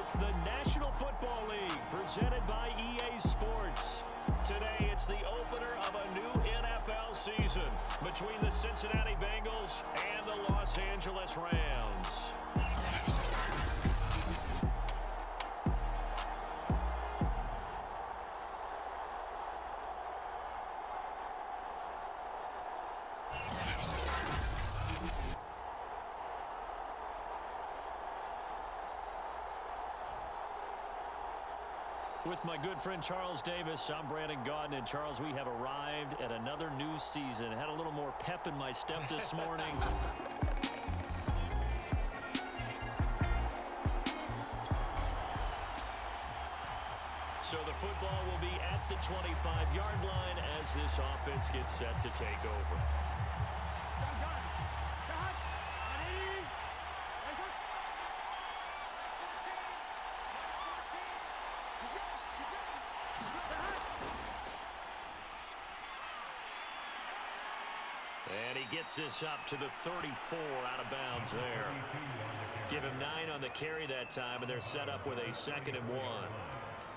It's the National Football League presented by EA Sports. Today, it's the opener of a new NFL season between the Cincinnati Bengals and the Los Angeles Rams. With my good friend Charles Davis, I'm Brandon Gaudin. And Charles, we have arrived at another new season. Had a little more pep in my step this morning. So the football will be at the 25-yard line as this offense gets set to take over. And he gets this up to the 34 out of bounds there. Give him 9 on the carry that time, and they're set up with a 2nd and 1.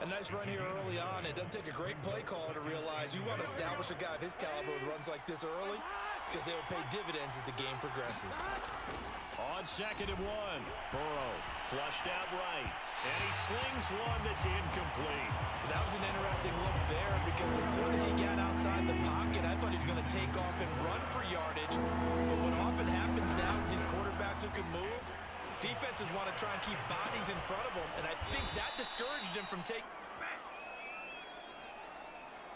A nice run here early on. It doesn't take a great play caller to realize you want to establish a guy of his caliber with runs like this early because they will pay dividends as the game progresses. On 2nd and 1, Burrow flushed out right, and he slings one that's incomplete. That was an interesting look there because as soon as he got outside the pocket, I thought he was going to take off and run for yardage. But what often happens now with these quarterbacks who can move, defenses want to try and keep bodies in front of them, and I think that discouraged him from taking.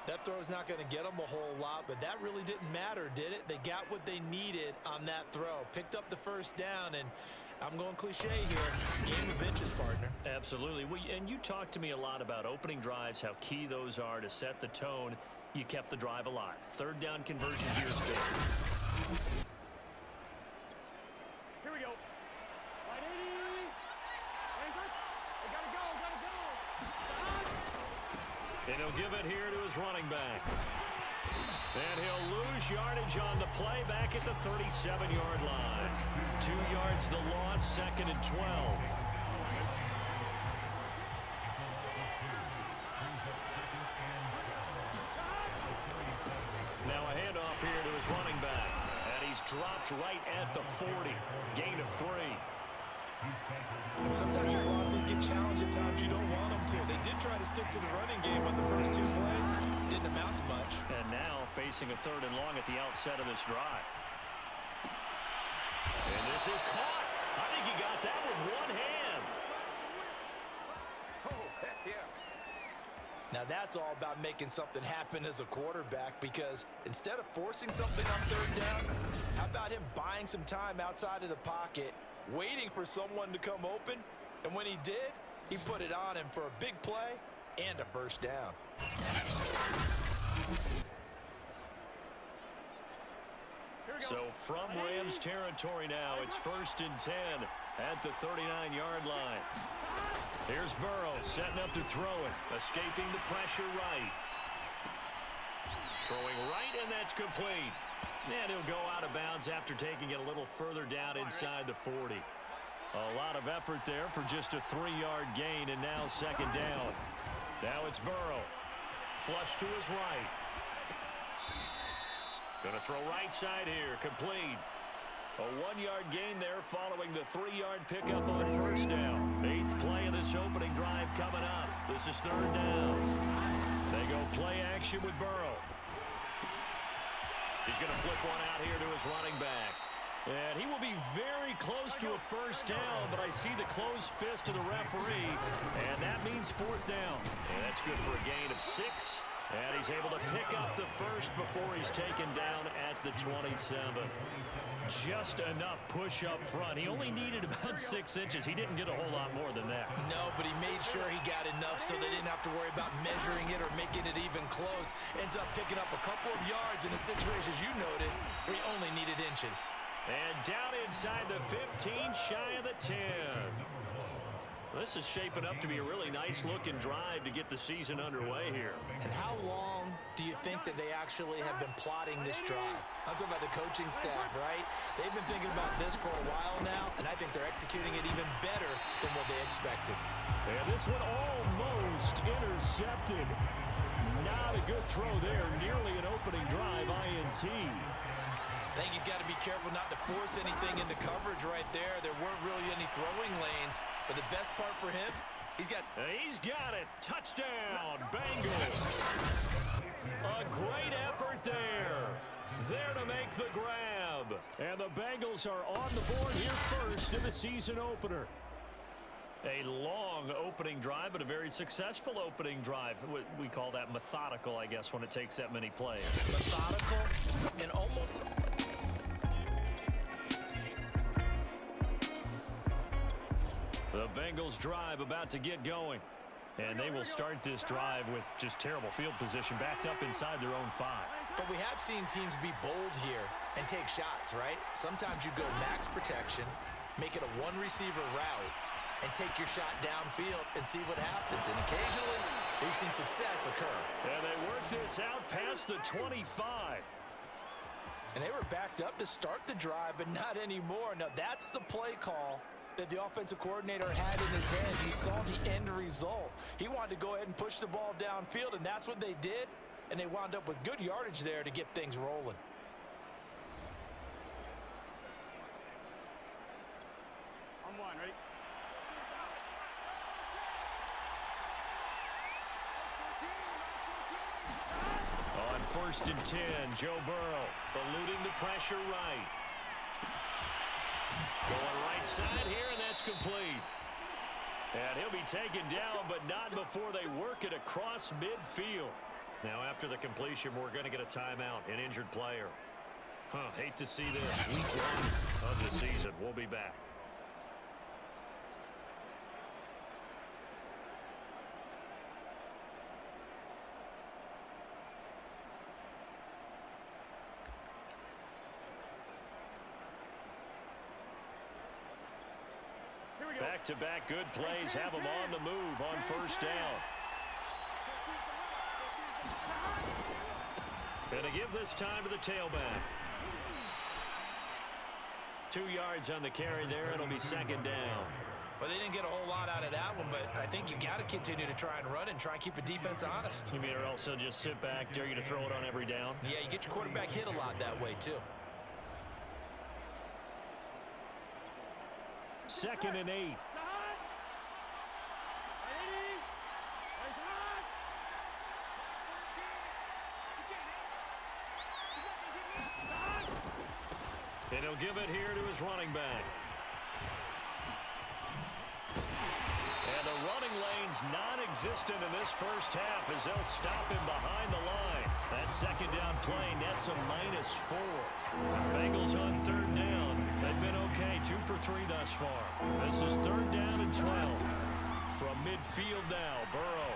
That throw is not going to get them a whole lot, but that really didn't matter, did it? They got what they needed on that throw. Picked up the first down, and I'm going cliche here. Game of inches, partner. Absolutely. Well, and you talked to me a lot about opening drives, how key those are to set the tone. You kept the drive alive. 3rd down conversion here is big. Here we go. 180. Gotta go. And he'll give it here to his running back. And he'll lose yardage on the play back at the 37-yard line. 2 yards the loss, 2nd and 12. Now a handoff here to his running back. And he's dropped right at the 40. Gain of 3. Sometimes your philosophies get challenged at times you don't want them to. They did try to stick to the running game on the first 2 plays. Didn't amount to much. And now facing a 3rd and long at the outset of this drive. And this is caught. I think he got that with one hand. Oh, heck yeah. Now that's all about making something happen as a quarterback, because instead of forcing something on 3rd down, how about him buying some time outside of the pocket, waiting for someone to come open, and when he did, he put it on him for a big play and a 1st down. So from Rams territory now, it's 1st and 10 at the 39-yard line. Here's Burrow setting up to throw it, escaping the pressure right. Throwing right, and that's complete. And he'll go out of bounds after taking it a little further down inside the 40. A lot of effort there for just a 3-yard gain, and now 2nd down. Now it's Burrow. Flush to his right. Going to throw right side here, complete. A 1-yard gain there following the 3-yard pickup on 1st down. 8th play of this opening drive coming up. This is 3rd down. They go play action with Burrow. He's going to flip one out here to his running back. And he will be very close to a 1st down, but I see the closed fist of the referee, and that means 4th down. And that's good for a gain of 6. And he's able to pick up the 1st before he's taken down at the 27. Just enough push up front. He only needed about 6 inches. He didn't get a whole lot more than that. No, but he made sure he got enough so they didn't have to worry about measuring it or making it even close. Ends up picking up a couple of yards in a situation, as you noted, where he only needed inches. And down inside the 15, shy of the 10. This is shaping up to be a really nice-looking drive to get the season underway here. And how long do you think that they actually have been plotting this drive? I'm talking about the coaching staff, right? They've been thinking about this for a while now, and I think they're executing it even better than what they expected. And this one almost intercepted. Not a good throw there. Nearly an opening drive, INT. I think he's got to be careful not to force anything into coverage right there. There weren't really any throwing lanes, but the best part for him, he's got it. Touchdown, Bengals. A great effort there. There to make the grab. And the Bengals are on the board here first in the season opener. A long opening drive, but a very successful opening drive. We call that methodical, I guess, when it takes that many plays. methodical and almost... The Bengals drive about to get going. And they will start this drive with just terrible field position, backed up inside their own 5. But we have seen teams be bold here and take shots, right? Sometimes you go max protection, make it a one-receiver route, and take your shot downfield and see what happens. And occasionally, we've seen success occur. And they work this out past the 25. And they were backed up to start the drive, but not anymore. Now, that's the play call that the offensive coordinator had in his head. He saw the end result. He wanted to go ahead and push the ball downfield, and that's what they did. And they wound up with good yardage there to get things rolling. On one, ready? On 1st and 10, Joe Burrow eluding the pressure right. Going right side here, and that's complete. And he'll be taken down, but not before they work it across midfield. Now, after the completion, we're going to get a timeout, an injured player. Hate to see this. Week 1 of the season. We'll be back. Back-to-back good plays have them on the move on 1st down. And to give this time to the tailback. 2 yards on the carry there. It'll be 2nd down. Well, they didn't get a whole lot out of that one, but I think you got to continue to try and run and try and keep the defense honest. You mean or also just sit back, dare you to throw it on every down? Yeah, you get your quarterback hit a lot that way, too. 2nd and 8. And he'll give it here to his running back. And the running lane's non-existent in this first half as they'll stop him behind the line. That 2nd down play nets a -4. Bengals on 3rd down. They've been okay, 2 for 3 thus far. This is 3rd down and 12. From midfield now, Burrow.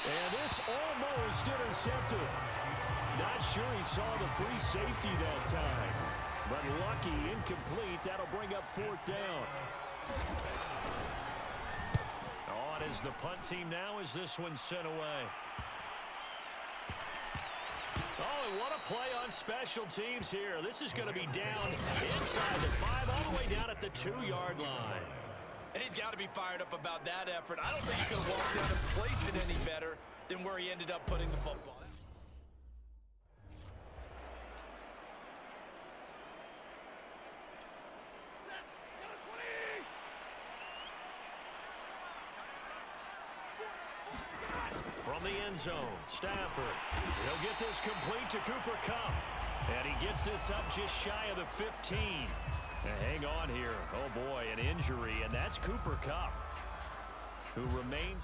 And this almost intercepted. Not sure he saw the free safety that time. But lucky, incomplete. That'll bring up 4th down. On is the punt team now as this one's sent away. Oh, and what a play on special teams here. This is going to be down inside the 5, all the way down at the 2-yard line. And he's got to be fired up about that effort. I don't think he could have walked down and placed it any better than where he ended up putting the football. From the end zone, Stafford. He'll get this complete to Cooper Kupp. And he gets this up just shy of the 15. Now hang on here. Oh, boy, an injury, and that's Cooper Kupp, who remains...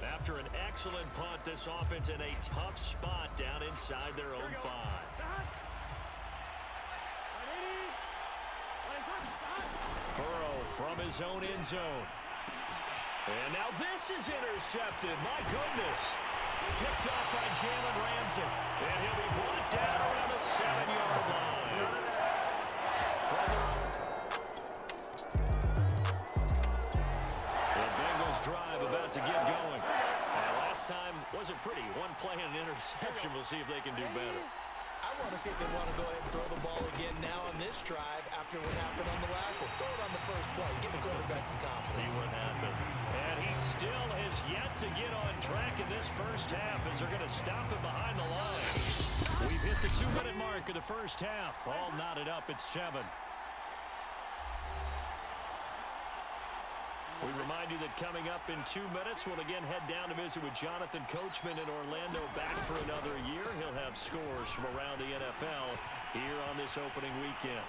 After an excellent punt, this offense in a tough spot down inside their own 5. Burrow from his own end zone. And now this is intercepted. My goodness. Picked up by Jalen Ramsey. And he'll be brought down around the 7-yard line. The Bengals drive about to get going. And last time wasn't pretty. One play and an interception. We'll see if they can do better. I want to see if they want to go ahead and throw the ball again now on this drive after what happened on the last one. Throw it on the first play. Give the quarterback some confidence. See what happens. And he still has yet to get on track in this first half as they're going to stop him behind the line. We've hit the 2-minute mark of the first half. All knotted up at 7. We remind you that coming up in 2 minutes, we'll again head down to visit with Jonathan Coachman in Orlando, back for another year. He'll have scores from around the NFL here on this opening weekend.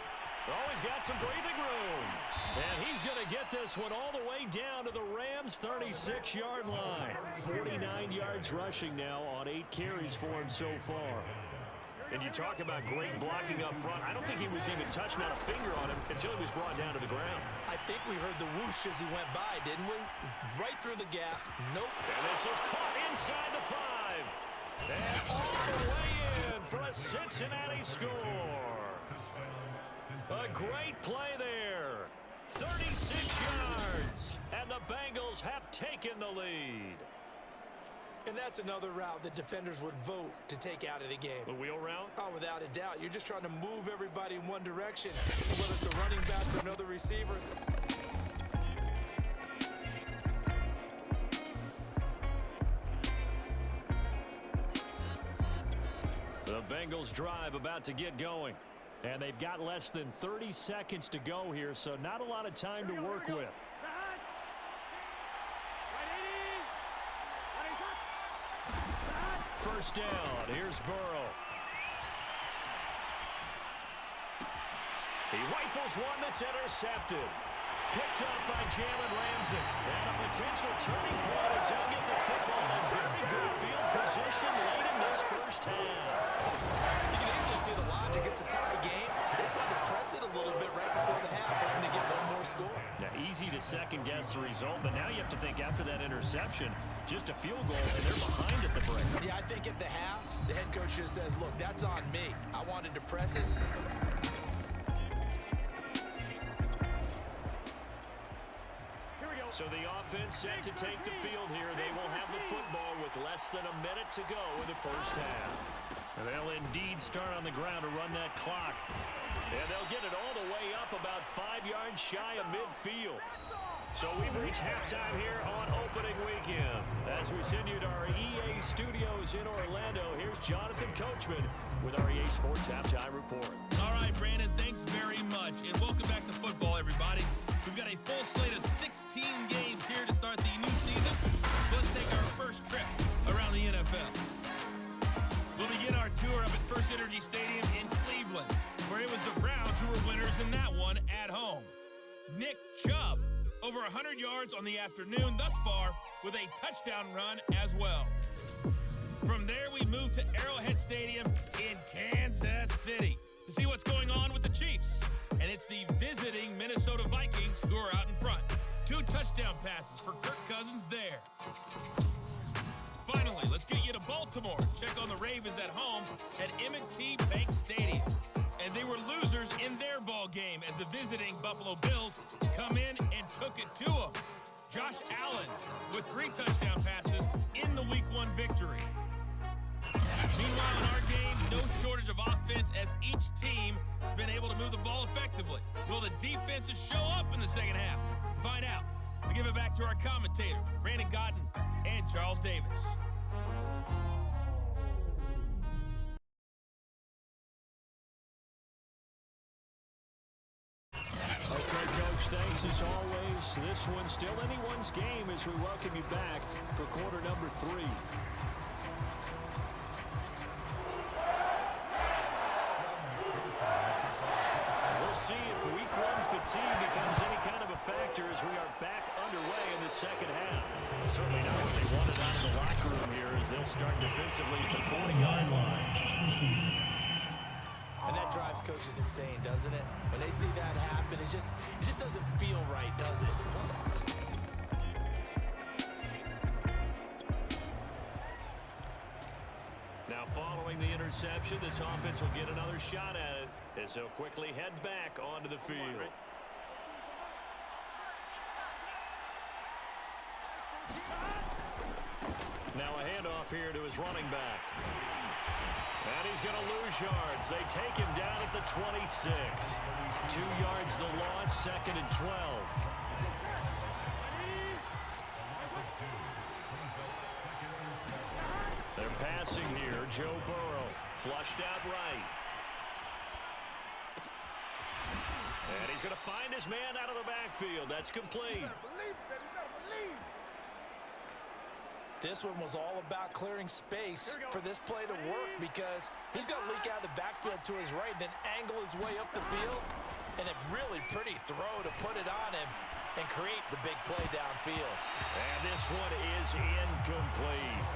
Always got some breathing room. And he's going to get this one all the way down to the Rams' 36-yard line. 49 yards rushing now on 8 carries for him so far. And you talk about great blocking up front. I don't think he was even touched, not a finger on him, until he was brought down to the ground. I think we heard the whoosh as he went by, didn't we? Right through the gap. Nope. And this is caught inside the 5. And all the way in for a Cincinnati score. A great play there. 36 yards. And the Bengals have taken the lead. And that's another route that defenders would vote to take out of the game. The wheel route? Oh, without a doubt. You're just trying to move everybody in one direction, whether it's a running back or another receiver. The Bengals drive about to get going. And they've got less than 30 seconds to go here, so not a lot of time to work with. First down. Here's Burrow. He rifles one that's intercepted. Picked up by Jalen Ramsey. And a potential turning point as he'll get the football in very good field position late in this first half. You can easily see the logic. It's a tie game. They just want to press it a little bit right before the half, hoping to get one more score. Now, easy to second-guess the result, but now you have to think after that interception, just a field goal, and they're behind at the break. Yeah, I think at the half, the head coach just says, look, that's on me. I wanted to press it. So the offense set to take the field here. They will have the football with less than a minute to go in the first half. And they'll indeed start on the ground to run that clock. And they'll get it all the way up about 5 yards shy of midfield. So we've reached halftime here on opening weekend. As we send you to our EA studios in Orlando, here's Jonathan Coachman with our EA Sports Halftime Report. All right, Brandon, thanks very much. And welcome back to football, everybody. We've got a full slate of 16 games here to start the new season. So let's take our first trip around the NFL. We'll begin our tour up at First Energy Stadium in Cleveland, where it was the Browns who were winners in that one at home. Nick Chubb, over 100 yards on the afternoon thus far, with a touchdown run as well. From there, we move to Arrowhead Stadium in Kansas City to see what's going on with the Chiefs. And it's the visiting Minnesota Vikings who are out in front. 2 touchdown passes for Kirk Cousins there. Finally, let's get you to Baltimore. Check on the Ravens at home at M&T Bank Stadium. And they were losers in their ball game as the visiting Buffalo Bills come in and took it to them. Josh Allen with 3 touchdown passes in the Week 1 victory. Meanwhile, in our game, no shortage of offense as each team has been able to move the ball effectively. Will the defenses show up in the second half? Find out. We give it back to our commentators, Brandon Godden and Charles Davis. Okay, Coach, thanks as always. This one's still anyone's game as we welcome you back for quarter number 3. We'll see if Week 1 fatigue becomes any kind of a factor as we are back underway in the second half. Certainly not what they wanted out of the locker room here as they'll start defensively at the 40-yard line. And that drives coaches insane, doesn't it? When they see that happen, it just doesn't feel right, does it? interception. This offense will get another shot at it as they'll quickly head back onto the field. Now a handoff here to his running back. And he's going to lose yards. They take him down at the 26. 2 yards the loss, 2nd and 12. They're passing here. Joe Burrow flushed out right. And he's going to find his man out of the backfield. That's complete. This one was all about clearing space for this play to work because he's going to leak out of the backfield to his right and then angle his way up the field. And a really pretty throw to put it on him and create the big play downfield. And this one is incomplete.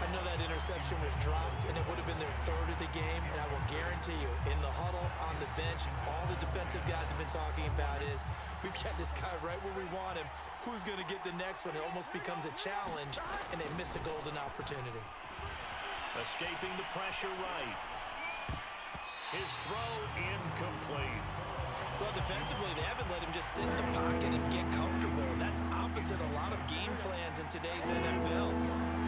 I know that interception was dropped, and it would have been their 3rd of the game, and I will guarantee you, in the huddle, on the bench, all the defensive guys have been talking about is, we've got this guy right where we want him. Who's going to get the next one? It almost becomes a challenge, and they missed a golden opportunity. Escaping the pressure right. His throw incomplete. Well, defensively, they haven't let him just sit in the pocket and get comfortable, and that's opposite a lot of game plans in today's NFL.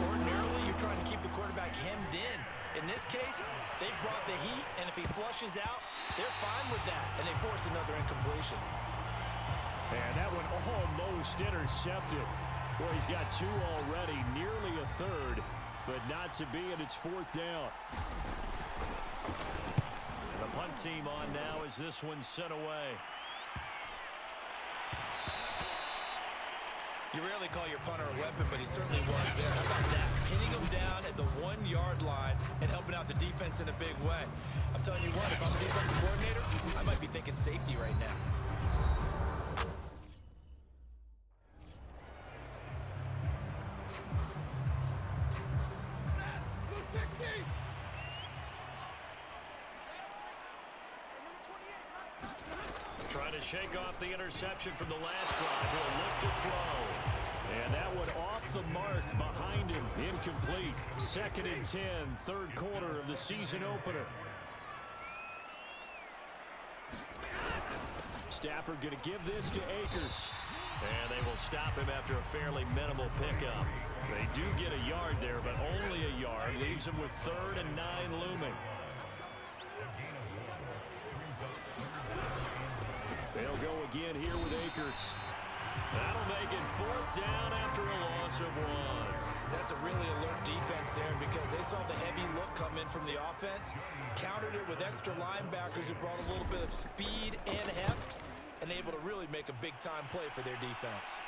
Ordinarily, you're trying to keep the quarterback hemmed in. In this case, they brought the heat, and if he flushes out, they're fine with that, and they force another incompletion. And that one almost intercepted. Boy, he's got 2 already, nearly a third, but not to be, and it's 4th down. The punt team on now as this one's sent away. You rarely call your punter a weapon, but he certainly was there. How about that? Pinning him down at the 1-yard line and helping out the defense in a big way. I'm telling you what, if I'm a defensive coordinator, I might be thinking safety right now. Trying to shake off the interception from the last drive. He'll look to throw. And that one off the mark behind him. Incomplete. 2nd and 10, 3rd quarter of the season opener. Stafford going to give this to Akers. And they will stop him after a fairly minimal pickup. They do get a yard there, but only a yard. Leaves him with 3rd and 9 looming. They'll go again here with Akers. That'll make it 4th down after a loss of 1. That's a really alert defense there because they saw the heavy look come in from the offense, countered it with extra linebackers who brought a little bit of speed and heft, and able to really make a big-time play for their defense.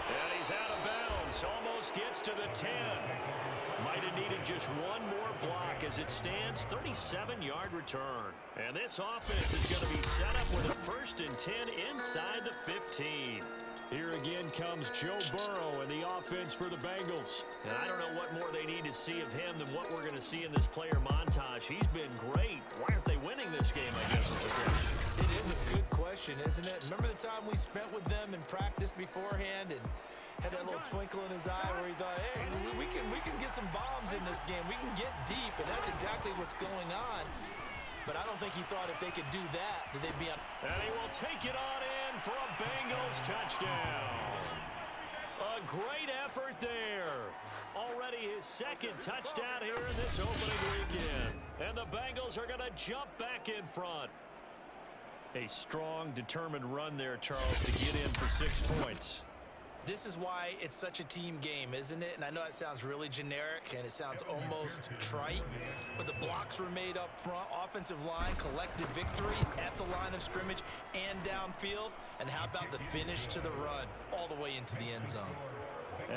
And he's out of bounds. Almost gets to the 10. Might have needed just one more block as it stands. 37-yard return. And this offense is going to be set up with a 1st and 10 inside the 15. Here again comes Joe Burrow and the offense for the Bengals. And I don't know what more they need to see of him than what we're going to see in this player montage. He's been great. Why aren't they winning this game, I guess, is the question. It is a good question, isn't it? Remember the time we spent with them in practice beforehand and had that little twinkle in his eye where he thought, hey, we can get some bombs in this game. We can get deep, and that's exactly what's going on. But I don't think he thought if they could do that they'd be on. And he will take it on in for a Bengals touchdown. A great effort there. Already his 2nd touchdown here in this opening weekend. And the Bengals are going to jump back in front. A strong, determined run there, Charles, to get in for 6 points. This is why it's such a team game, isn't it? And I know it sounds really generic and it sounds almost trite, but the blocks were made up front, offensive line, collective victory at the line of scrimmage and downfield. And how about the finish to the run all the way into the end zone?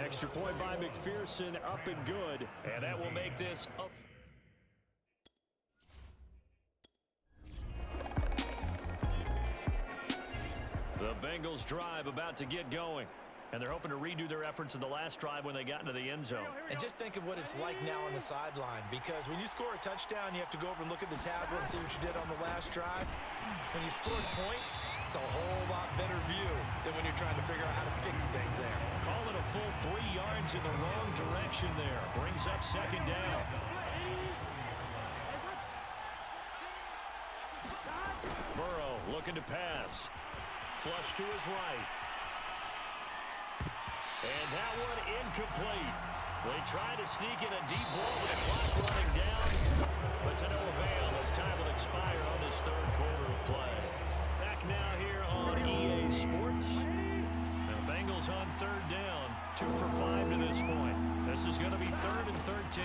Extra point by McPherson, up and good. And that will make this a... The Bengals drive about to get going. And they're hoping to redo their efforts in the last drive when they got into the end zone. And just think of what it's like now on the sideline, because when you score a touchdown, you have to go over and look at the tablet and see what you did on the last drive. When you scored points, it's a whole lot better view than when you're trying to figure out how to fix things there. Call it a full 3 yards in the wrong direction there. Brings up second down. Burrow looking to pass. Flush to his right. And that one incomplete. They try to sneak in a deep ball with the clock running down, but to no avail as time will expire on this third quarter of play. Back now here on EA Sports. And the Bengals on third down, 2 for 5 to this point. This is going to be 3rd and 13.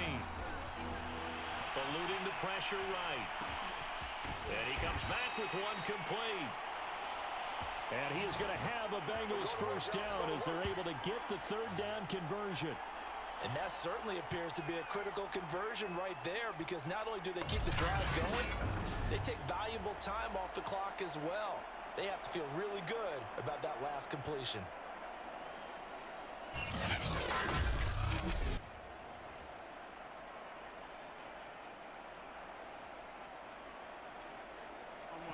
Eluding the pressure right. And he comes back with one complete. And he is going to have a Bengals first down as they're able to get the third down conversion. And that certainly appears to be a critical conversion right there, because not only do they keep the drive going, they take valuable time off the clock as well. They have to feel really good about that last completion.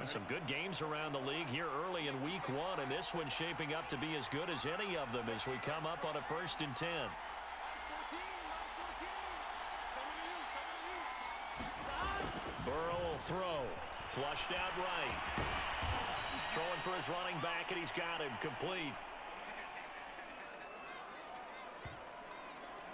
Some good games around the league here early in week 1, and this one's shaping up to be as good as any of them as we come up on a 1st and 10. Burrow will throw. Flushed out right. Throwing for his running back, and he's got him complete.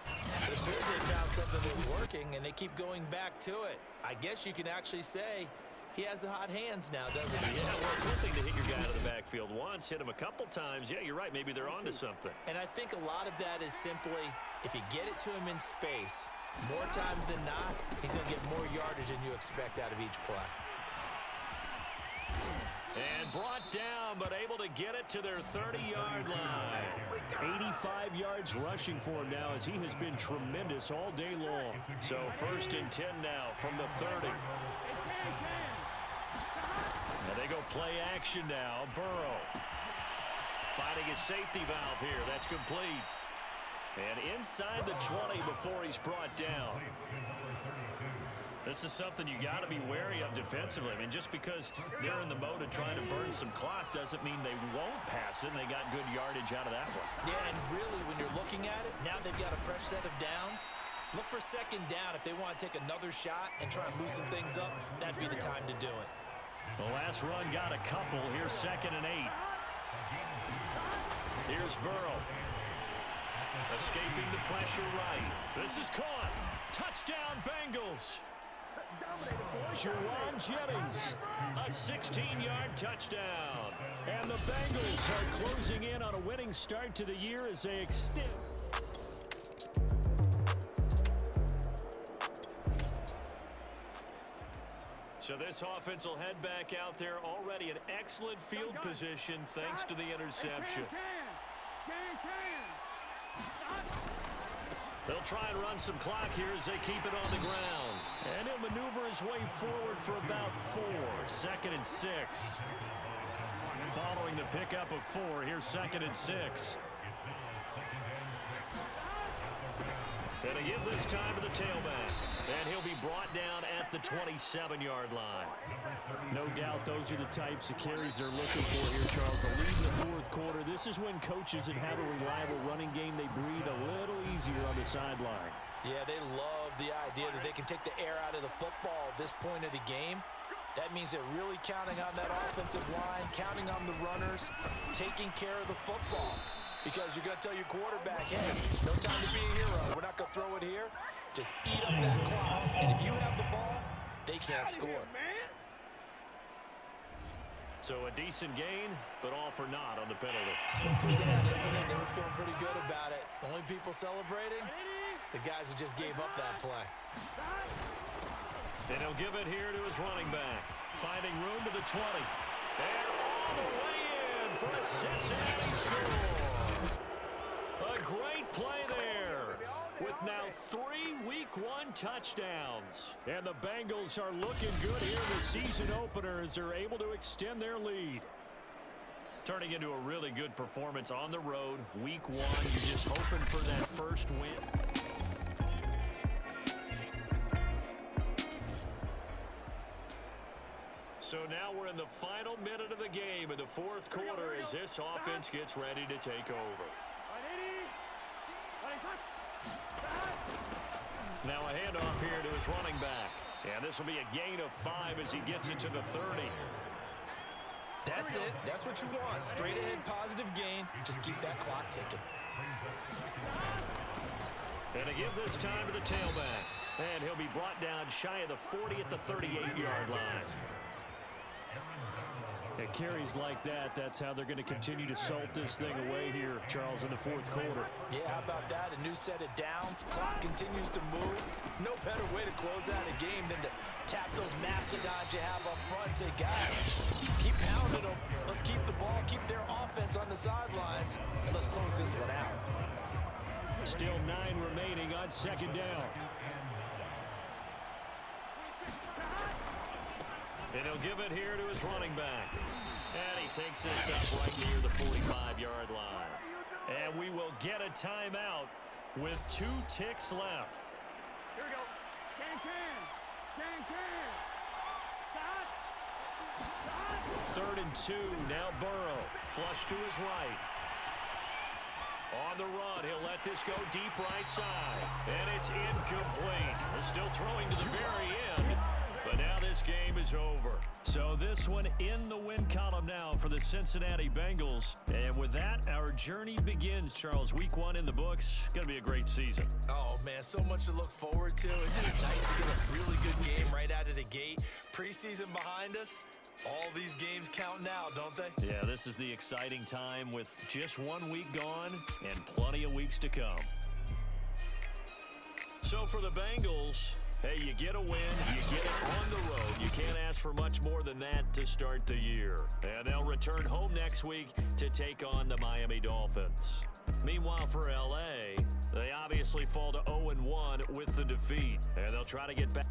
It appears they found something that's working, and they keep going back to it. I guess you can actually say he has the hot hands now, doesn't he? Yeah, well, it's one thing to hit your guy out of the backfield once, hit him a couple times. Yeah, you're right. Maybe they're onto something. And I think a lot of that is simply, if you get it to him in space, more times than not, he's going to get more yardage than you expect out of each play. And brought down, but able to get it to their 30-yard line. 85 yards rushing for him now, as he has been tremendous all day long. So 1st and 10 now from the 30. And they go play action now. Burrow finding his safety valve here. That's complete. And inside the 20 before he's brought down. This is something you got to be wary of defensively. I mean, just because they're in the mode of trying to burn some clock doesn't mean they won't pass it, and they got good yardage out of that one. Yeah, and really, when you're looking at it, now they've got a fresh set of downs. Look for second down. If they want to take another shot and try and loosen things up, that'd be the time to do it. The last run got a couple. Here's 2nd and 8. Here's Burrow. Escaping the pressure right. This is caught. Touchdown, Bengals. Juwan Jennings, a 16-yard touchdown. And the Bengals are closing in on a winning start to the year as they extend. So this offense will head back out there, already in excellent field position thanks to the interception. They'll try and run some clock here as they keep it on the ground. And he'll maneuver his way forward for about 4. 2nd and 6. Following the pickup of 4, here's 2nd and 6. And again this time to the tailback. And he'll be brought down at the 27-yard line. No doubt those are the types of carries they're looking for here, Charles. The lead in the 4th quarter. This is when coaches that have a reliable running game, they breathe a little easier on the sideline. Yeah, they love the idea that they can take the air out of the football at this point of the game. That means they're really counting on that offensive line, counting on the runners, taking care of the football. Because you're going to tell your quarterback, hey, no time to be a hero. We're not going to throw it here. Just eat up that clock. And if you have the ball, they can't score. So a decent gain, but all for naught on the penalty. It's too bad, isn't it? They were feeling pretty good about it. The only people celebrating, the guys who just gave up that play. And he'll give it here to his running back. Finding room to the 20. And all the way in for a Cincinnati score. A great play there, with now 3 Week 1 touchdowns. And the Bengals are looking good here in the season opener as they're able to extend their lead. Turning into a really good performance on the road. Week 1, you're just hoping for that first win. So now we're in the final minute of the game in the fourth quarter as this offense gets ready to take over. Now a handoff here to his running back. And this will be a gain of 5 as he gets it to the 30. That's it. That's what you want. Straight ahead positive gain. Just keep that clock ticking. And to give this time to the tailback. And he'll be brought down shy of the 40 at the 38-yard line. And carries like that, that's how they're going to continue to salt this thing away here, Charles, in the fourth quarter. Yeah, how about that? A new set of downs. Clock continues to move. No better way to close out a game than to tap those mastodons you have up front and say, guys, keep pounding them. Let's keep the ball, keep their offense on the sidelines, and let's close this one out. Still 9 remaining on second down. And he'll give it here to his running back. And he takes this up right near the 45-yard line. And we will get a timeout with 2 ticks left. Here we go. Can. Stop. 3rd and 2. Now Burrow. Flush to his right. On the run, he'll let this go deep right side. And it's incomplete. They're still throwing to the very end. But now this game is over. So this one in the win column now for the Cincinnati Bengals. And with that, our journey begins, Charles. Week 1 in the books. Going to be a great season. Oh, man, so much to look forward to. Isn't it nice to get a really good game right out of the gate? Preseason behind us. All these games count now, don't they? Yeah, this is the exciting time with just 1 week gone and plenty of weeks to come. So for the Bengals, hey, you get a win, you get it on the road. You can't ask for much more than that to start the year. And they'll return home next week to take on the Miami Dolphins. Meanwhile, for L.A., they obviously fall to 0-1 with the defeat. And they'll try to get back.